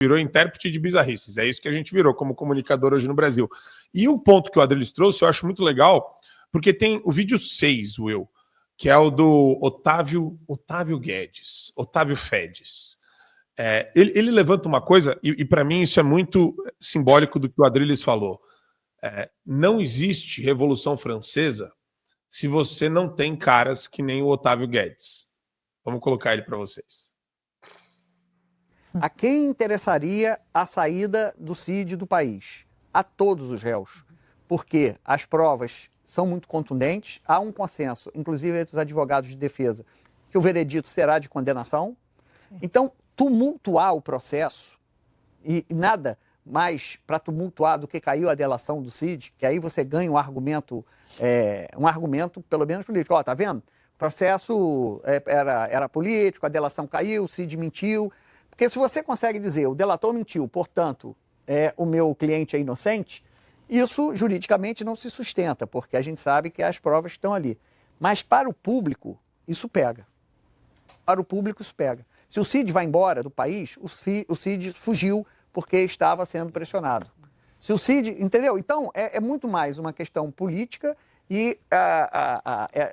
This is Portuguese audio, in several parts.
virou intérprete de bizarrices. É isso que a gente virou como comunicador hoje no Brasil. E um ponto que o Adriles trouxe, eu acho muito legal, porque tem o vídeo 6, Will, que é o do Otávio Guedes, Otávio Fedes. Ele levanta uma coisa, e para mim isso é muito simbólico do que o Adriles falou. Não existe Revolução Francesa se você não tem caras que nem o Otávio Guedes. Vamos colocar ele para vocês. A quem interessaria a saída do Cid do país? A todos os réus. Porque as provas são muito contundentes, há um consenso, inclusive entre os advogados de defesa, que o veredito será de condenação. Então, tumultuar o processo, e nada mais para tumultuar do que caiu a delação do Cid, que aí você ganha um argumento pelo menos político. Ó, tá vendo? O processo era político, a delação caiu, o Cid mentiu. Porque se você consegue dizer, o delator mentiu, portanto, o meu cliente é inocente, isso juridicamente não se sustenta, porque a gente sabe que as provas estão ali. Mas para o público, isso pega. Para o público, isso pega. Se o Cid vai embora do país, o Cid fugiu porque estava sendo pressionado. Se o Cid, entendeu? Então, é muito mais uma questão política e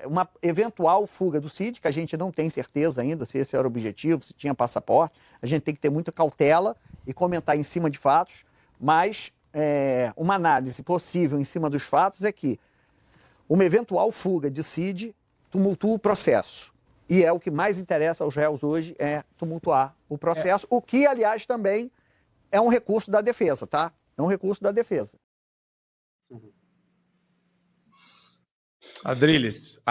uma eventual fuga do Cid, que a gente não tem certeza ainda se esse era o objetivo, se tinha passaporte. A gente tem que ter muita cautela e comentar em cima de fatos, mas uma análise possível em cima dos fatos é que uma eventual fuga de Cid tumultua o processo. E é o que mais interessa aos réus hoje, é tumultuar o processo, o que, aliás, também é um recurso da defesa, tá? É um recurso da defesa. Adriles,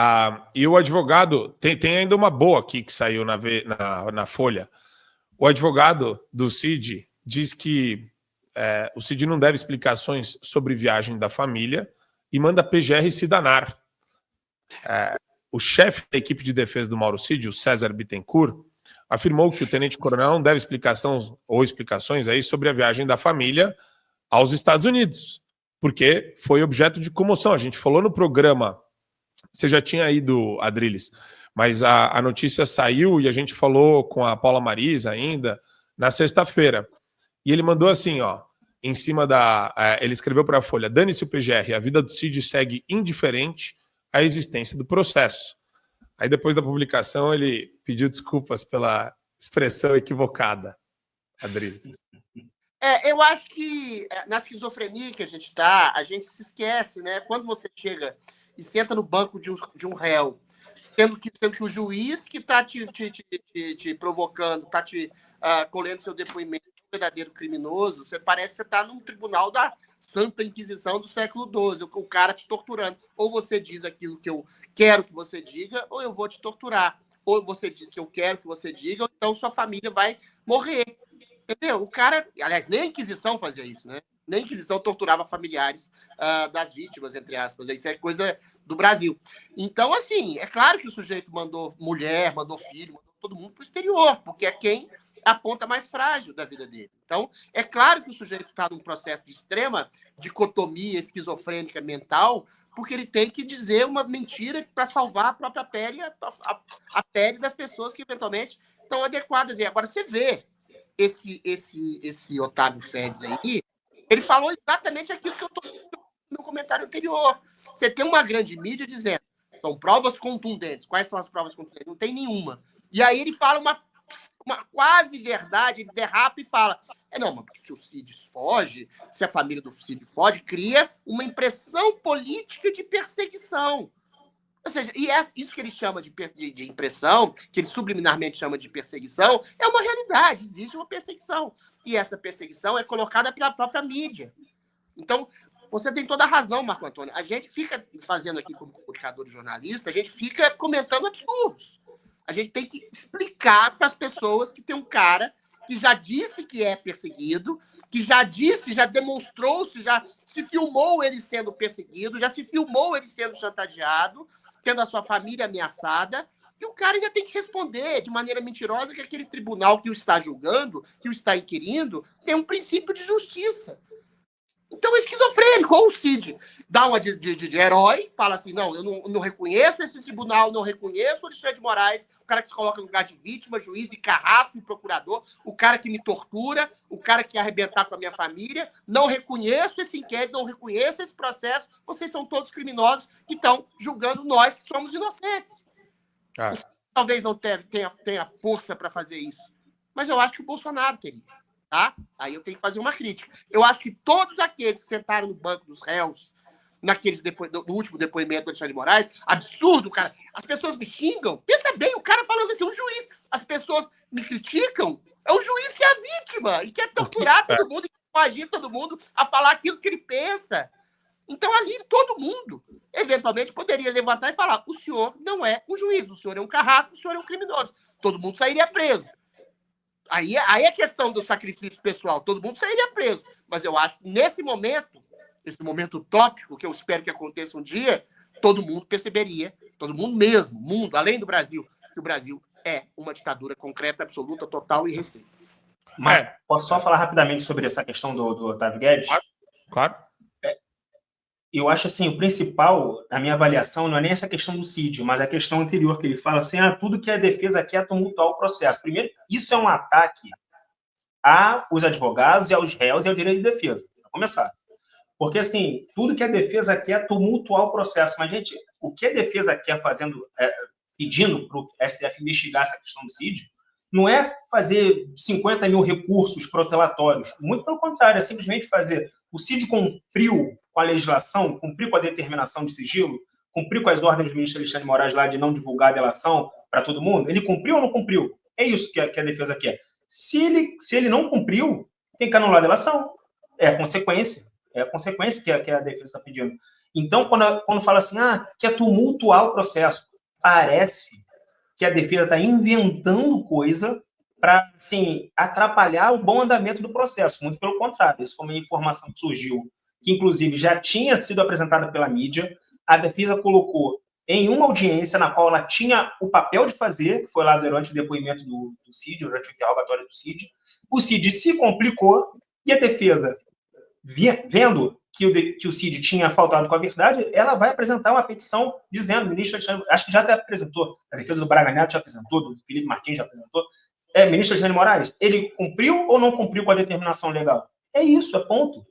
e o advogado, tem ainda uma boa aqui que saiu na Folha. O advogado do Cid diz que o Cid não deve explicações sobre viagem da família e manda a PGR se danar. O chefe da equipe de defesa do Mauro Cid, o César Bittencourt, afirmou que o tenente-coronel não deve explicações aí sobre a viagem da família aos Estados Unidos, porque foi objeto de comoção. A gente falou no programa, você já tinha ido, Adriles, mas a notícia saiu e a gente falou com a Paula Marisa ainda na sexta-feira. E ele mandou assim, ó, em cima ele escreveu para a Folha: dane-se o PGR, a vida do Cid segue indiferente à existência do processo. Aí depois da publicação ele pediu desculpas pela expressão equivocada, Adriles. Eu acho que na esquizofrenia que a gente se esquece, né? Quando você chega e senta no banco de um réu, sendo que o juiz que está te provocando, está colhendo seu depoimento, um verdadeiro criminoso, parece que você está num tribunal da Santa Inquisição do século XII, o cara te torturando. Ou você diz aquilo que eu quero que você diga, ou eu vou te torturar. Ou você diz que eu quero que você diga, ou então sua família vai morrer. Entendeu? O cara... Aliás, nem a Inquisição fazia isso, né? Nem a Inquisição torturava familiares das vítimas, entre aspas. Isso é coisa do Brasil. Então, assim, é claro que o sujeito mandou mulher, mandou filho, mandou todo mundo para o exterior, porque é quem a ponta mais frágil da vida dele. Então, é claro que o sujeito está num processo de extrema dicotomia esquizofrênica mental, porque ele tem que dizer uma mentira para salvar a própria pele, a pele das pessoas que eventualmente estão adequadas. E agora você vê esse Otávio Fedes aí, ele falou exatamente aquilo que eu estou no comentário anterior. Você tem uma grande mídia dizendo são provas contundentes. Quais são as provas contundentes? Não tem nenhuma. E aí ele fala uma quase verdade, ele derrapa e fala não, mas se o Cid foge, se a família do Cid foge, cria uma impressão política de perseguição. Ou seja, isso que ele chama de impressão, que ele subliminarmente chama de perseguição, é uma realidade, existe uma perseguição. E essa perseguição é colocada pela própria mídia. Então, você tem toda a razão, Marco Antônio. A gente fica fazendo aqui como comunicador e jornalista, a gente fica comentando absurdos. A gente tem que explicar para as pessoas que tem um cara que já disse que é perseguido, que já demonstrou-se, já se filmou ele sendo perseguido, já se filmou ele sendo chantageado, tendo a sua família ameaçada, e o cara ainda tem que responder de maneira mentirosa que aquele tribunal que o está julgando, que o está inquirindo, tem um princípio de justiça. Então é esquizofrênico. Ou o Cid dá uma de herói, fala assim, não, eu não reconheço esse tribunal, não reconheço o Alexandre de Moraes, o cara que se coloca no lugar de vítima, juiz e carrasco e procurador, o cara que me tortura, o cara que quer arrebentar com a minha família, não reconheço esse inquérito, não reconheço esse processo, vocês são todos criminosos que estão julgando nós que somos inocentes. Talvez não tenha força para fazer isso, mas eu acho que o Bolsonaro teria. Tá? Aí eu tenho que fazer uma crítica. Eu acho que todos aqueles que sentaram no banco dos réus, no último depoimento do Alexandre de Moraes, absurdo, cara. As pessoas me xingam. Pensa bem, o cara falando assim, o juiz. As pessoas me criticam. É o juiz que é a vítima e quer torturar todo mundo e coagir todo mundo a falar aquilo que ele pensa. Então, ali, todo mundo, eventualmente, poderia levantar e falar: o senhor não é um juiz, o senhor é um carrasco, o senhor é um criminoso. Todo mundo sairia preso. Aí é questão do sacrifício pessoal, todo mundo sairia preso. Mas eu acho que nesse momento, esse momento utópico, que eu espero que aconteça um dia, todo mundo perceberia, todo mundo mesmo, mundo, além do Brasil, que o Brasil é uma ditadura concreta, absoluta, total e restrita. Mas posso só falar rapidamente sobre essa questão do Otávio Guedes? Claro. Eu acho assim, o principal, na minha avaliação, não é nem essa questão do Cid, mas a questão anterior, que ele fala assim, tudo que a defesa quer é tumultuar o processo. Primeiro, isso é um ataque aos advogados e aos réus e ao direito de defesa, para começar. Porque, assim, tudo que a defesa quer é tumultuar o processo. Mas, gente, o que a defesa quer pedindo para o STF investigar essa questão do Cid, não é fazer 50 mil recursos protelatórios. Muito pelo contrário, é simplesmente fazer. O Cid cumpriu com a legislação, cumpriu com a determinação de sigilo, cumpriu com as ordens do ministro Alexandre de Moraes lá de não divulgar a delação para todo mundo? Ele cumpriu ou não cumpriu? É isso que a defesa quer. Se ele não cumpriu, tem que anular a delação. É a consequência. É a consequência que a defesa está pedindo. Então, quando fala assim, quer tumultuar o processo, parece que a defesa está inventando coisa para, assim, atrapalhar o bom andamento do processo. Muito pelo contrário. Isso foi uma informação que surgiu, que, inclusive, já tinha sido apresentada pela mídia. A defesa colocou em uma audiência na qual ela tinha o papel de fazer, que foi lá durante o depoimento do Cid, durante o interrogatório do Cid. O Cid se complicou e a defesa, vendo que o Cid tinha faltado com a verdade, ela vai apresentar uma petição dizendo, ministro Alexandre, acho que já até apresentou, a defesa do Braga Neto já apresentou, do Felipe Martins já apresentou, ministro Alexandre de Moraes, ele cumpriu ou não cumpriu com a determinação legal? É isso, é ponto.